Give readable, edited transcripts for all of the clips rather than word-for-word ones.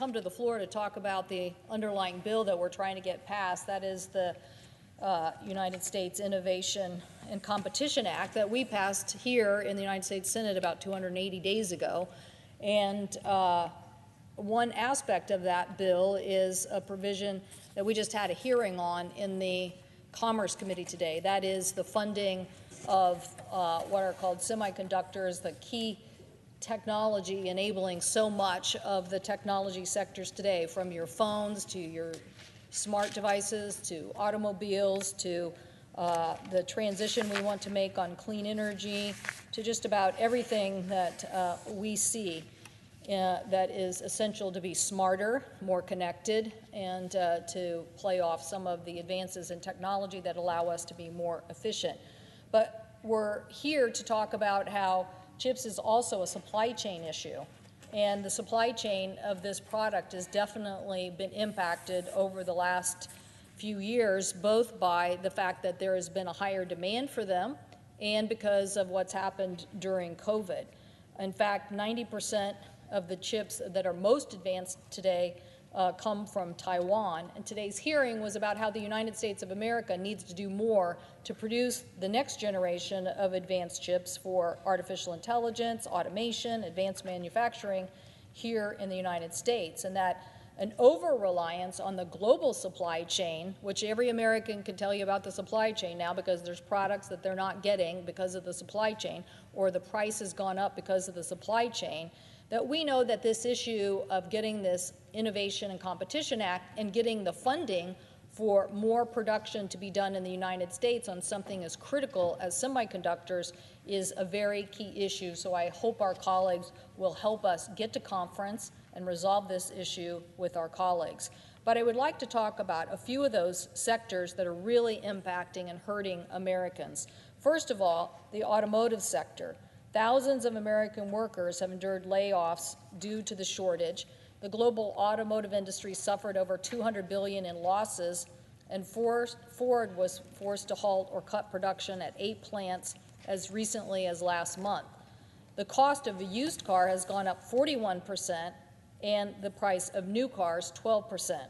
come to the floor to talk about the underlying bill that we're trying to get passed. That is the United States Innovation and Competition Act that we passed here in the United States Senate about 280 days ago. And one aspect of that bill is a provision that we just had a hearing on in the Commerce Committee today. That is the funding of what are called semiconductors, the key technology enabling so much of the technology sectors today, from your phones to your smart devices to automobiles to the transition we want to make on clean energy to just about everything that we see that is essential to be smarter, more connected, and to play off some of the advances in technology that allow us to be more efficient. But we're here to talk about how chips is also a supply chain issue. And the supply chain of this product has definitely been impacted over the last few years, both by the fact that there has been a higher demand for them and because of what's happened during COVID. In fact, 90% of the chips that are most advanced today come from Taiwan. And today's hearing was about how the United States of America needs to do more to produce the next generation of advanced chips for artificial intelligence, automation, advanced manufacturing here in the United States. And that an over-reliance on the global supply chain, which every American can tell you about the supply chain now because there's products that they're not getting because of the supply chain, or the price has gone up because of the supply chain, that we know that this issue of getting this Innovation and Competition Act and getting the funding for more production to be done in the United States on something as critical as semiconductors is a very key issue. So I hope our colleagues will help us get to conference and resolve this issue with our colleagues. But I would like to talk about a few of those sectors that are really impacting and hurting Americans. First of all, the automotive sector. Thousands of American workers have endured layoffs due to the shortage. The global automotive industry suffered over $200 billion in losses, and Ford was forced to halt or cut production at 8 plants as recently as last month. The cost of a used car has gone up 41%, and the price of new cars 12%.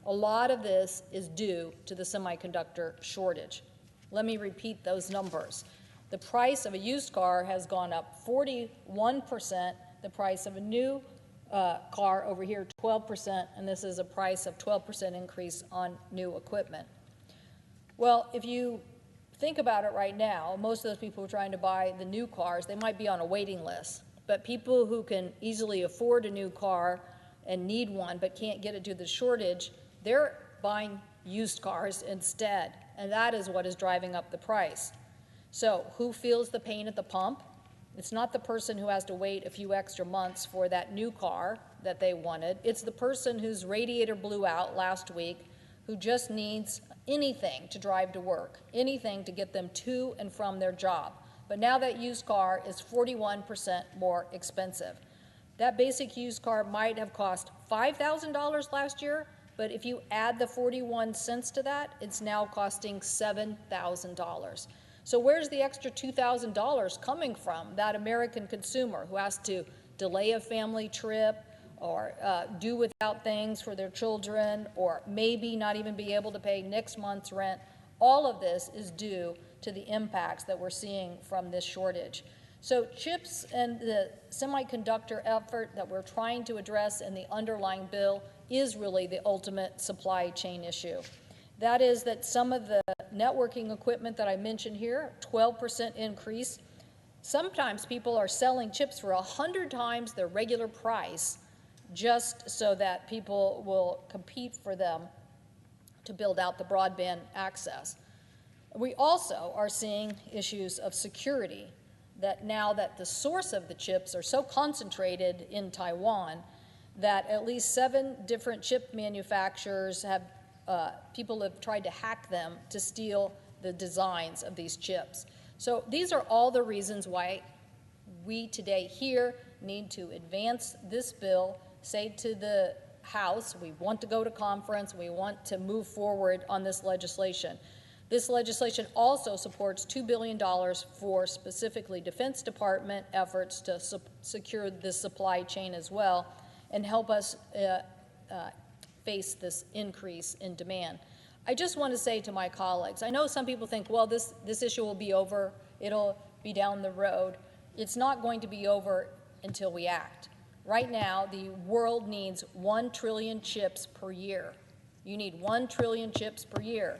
A lot of this is due to the semiconductor shortage. Let me repeat those numbers. The price of a used car has gone up 41%, the price of a new car over here 12%, and this is a price of 12% increase on new equipment. Well, if you think about it right now, most of those people who are trying to buy the new cars, they might be on a waiting list. But people who can easily afford a new car and need one but can't get it due to the shortage, they're buying used cars instead, and that is what is driving up the price. So who feels the pain at the pump? It's not the person who has to wait a few extra months for that new car that they wanted. It's the person whose radiator blew out last week, who just needs anything to drive to work, anything to get them to and from their job. But now that used car is 41% more expensive. That basic used car might have cost $5,000 last year, but if you add the 41 cents to that, it's now costing $7,000. So where's the extra $2,000 coming from, that American consumer who has to delay a family trip or do without things for their children, or maybe not even be able to pay next month's rent? All of this is due to the impacts that we're seeing from this shortage. So chips and the semiconductor effort that we're trying to address in the underlying bill is really the ultimate supply chain issue. That is that some of the networking equipment that I mentioned here, 12% increase. Sometimes people are selling chips for 100 times their regular price just so that people will compete for them to build out the broadband access. We also are seeing issues of security, that now that the source of the chips are so concentrated in Taiwan that at least 7 different chip manufacturers have people have tried to hack them to steal the designs of these chips. So these are all the reasons why we today here need to advance this bill, say to the House, we want to go to conference, we want to move forward on this legislation. This legislation also supports $2 billion for specifically Defense Department efforts to secure this supply chain as well, and help us face this increase in demand. I just want to say to my colleagues, I know some people think, well, this issue will be over, it'll be down the road. It's not going to be over until we act. Right now, the world needs 1 trillion chips per year. You need 1 trillion chips per year.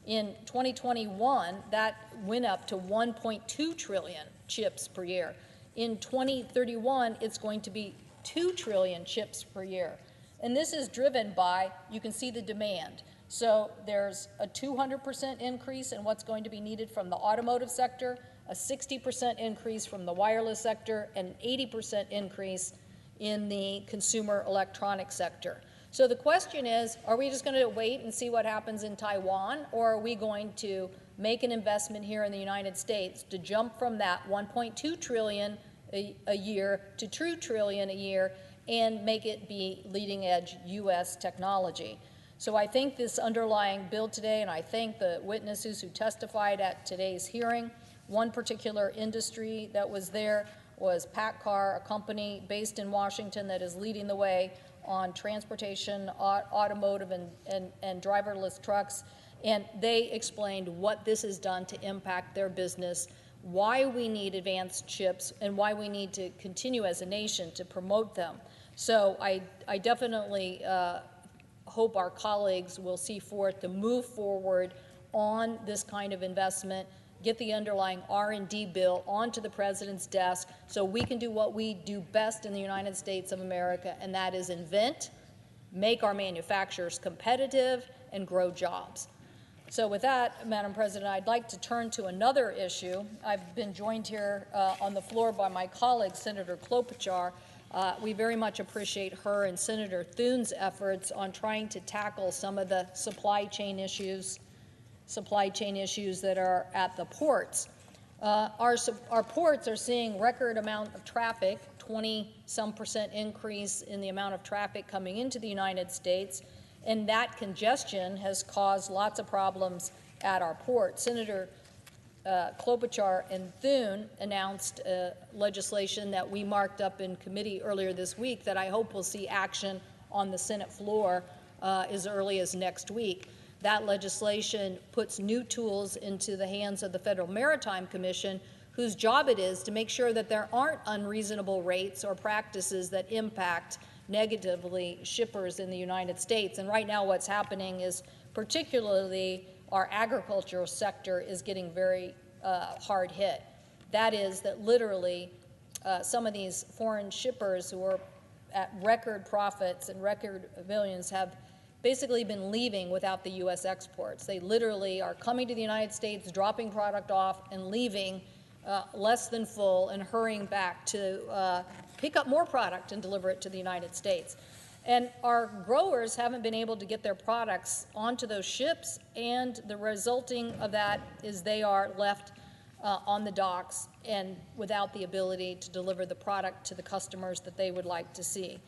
In 2021, that went up to 1.2 trillion chips per year. In 2031, it's going to be 2 trillion chips per year. And this is driven by, you can see the demand. So there's a 200% increase in what's going to be needed from the automotive sector, a 60% increase from the wireless sector, and an 80% increase in the consumer electronics sector. So the question is, are we just going to wait and see what happens in Taiwan, or are we going to make an investment here in the United States to jump from that 1.2 trillion a year to 2 trillion a year and make it be leading edge U.S. technology? So I think this underlying bill today, and I thank the witnesses who testified at today's hearing. One particular industry that was there was PACCAR, a company based in Washington that is leading the way on transportation, automotive, and driverless trucks. And they explained what this has done to impact their business, why we need advanced chips, and why we need to continue as a nation to promote them. So I definitely hope our colleagues will see forth to move forward on this kind of investment, get the underlying R&D bill onto the President's desk so we can do what we do best in the United States of America, and that is invent, make our manufacturers competitive, and grow jobs. So with that, Madam President, I'd like to turn to another issue. I've been joined here on the floor by my colleague, Senator Klobuchar. We very much appreciate her and Senator Thune's efforts on trying to tackle some of the supply chain issues that are at the ports. Our ports are seeing record amount of traffic, 20-some% increase in the amount of traffic coming into the United States, and that congestion has caused lots of problems at our ports. Senator Klobuchar and Thune announced legislation that we marked up in committee earlier this week that I hope will see action on the Senate floor as early as next week. That legislation puts new tools into the hands of the Federal Maritime Commission, whose job it is to make sure that there aren't unreasonable rates or practices that impact negatively shippers in the United States. And right now what's happening is particularly our agricultural sector is getting very hard hit. That is that literally some of these foreign shippers who are at record profits and record millions have basically been leaving without the U.S. exports. They literally are coming to the United States, dropping product off, and leaving less than full and hurrying back to pick up more product and deliver it to the United States. And our growers haven't been able to get their products onto those ships, and the resulting of that is they are left on the docks and without the ability to deliver the product to the customers that they would like to see.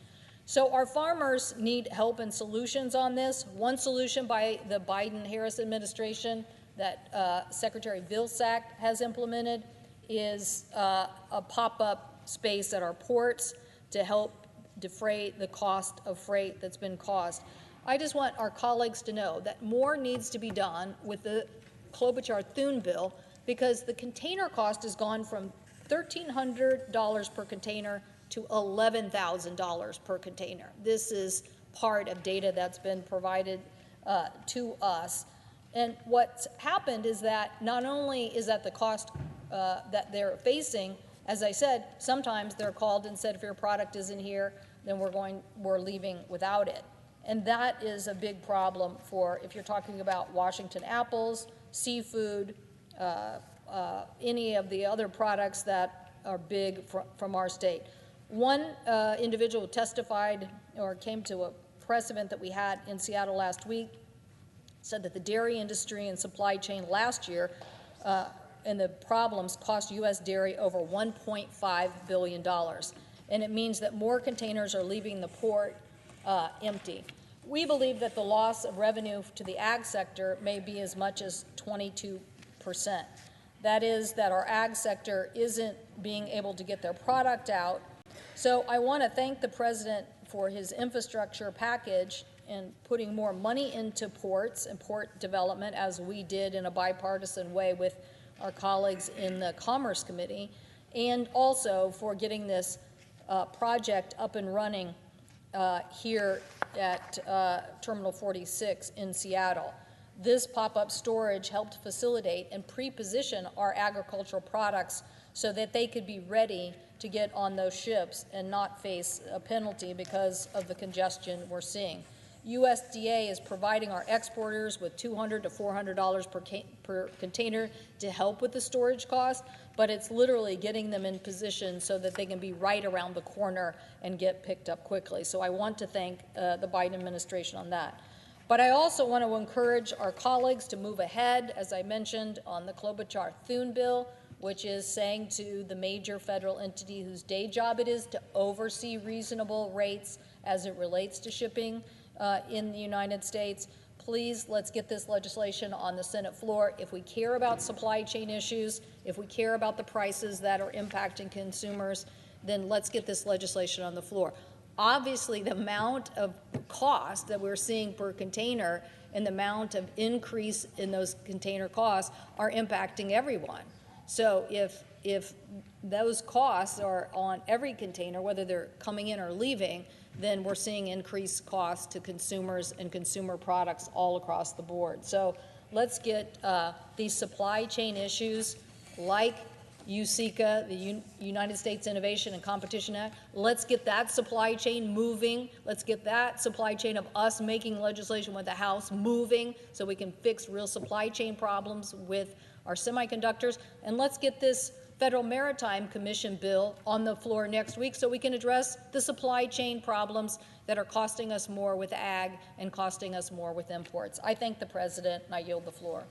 So our farmers need help and solutions on this. One solution by the Biden-Harris administration that Secretary Vilsack has implemented is a pop-up space at our ports to help defray the cost of freight that's been caused. I just want our colleagues to know that more needs to be done with the Klobuchar-Thune bill because the container cost has gone from $1,300 per container to $11,000 per container. This is part of data that's been provided to us. And what's happened is that not only is that the cost that they're facing, as I said, sometimes they're called and said, if your product isn't here, then we're leaving without it. And that is a big problem for if you're talking about Washington apples, seafood, any of the other products that are big from our state. One individual testified or came to a press event that we had in Seattle last week, said that the dairy industry and supply chain last year and the problems cost U.S. dairy over $1.5 billion. And it means that more containers are leaving the port empty. We believe that the loss of revenue to the ag sector may be as much as 22%. That is that our ag sector isn't being able to get their product out. So I want to thank the President for his infrastructure package and putting more money into ports and port development, as we did in a bipartisan way with our colleagues in the Commerce Committee, and also for getting this project up and running here at Terminal 46 in Seattle. This pop-up storage helped facilitate and pre-position our agricultural products so that they could be ready to get on those ships and not face a penalty because of the congestion we're seeing. USDA is providing our exporters with $200 to $400 per container to help with the storage cost, but it's literally getting them in position so that they can be right around the corner and get picked up quickly. So I want to thank the Biden administration on that. But I also want to encourage our colleagues to move ahead, as I mentioned, on the Klobuchar-Thune bill, which is saying to the major federal entity whose day job it is to oversee reasonable rates as it relates to shipping in the United States. Please, let's get this legislation on the Senate floor. If we care about supply chain issues, if we care about the prices that are impacting consumers, then let's get this legislation on the floor. Obviously, the amount of cost that we're seeing per container and the amount of increase in those container costs are impacting everyone. So if those costs are on every container, whether they're coming in or leaving, then we're seeing increased costs to consumers and consumer products all across the board. So let's get these supply chain issues like USICA, the United States Innovation and Competition Act, let's get that supply chain moving. Let's get that supply chain of us making legislation with the House moving so we can fix real supply chain problems with our semiconductors. And let's get this Federal Maritime Commission bill on the floor next week so we can address the supply chain problems that are costing us more with ag and costing us more with imports. I thank the President, and I yield the floor.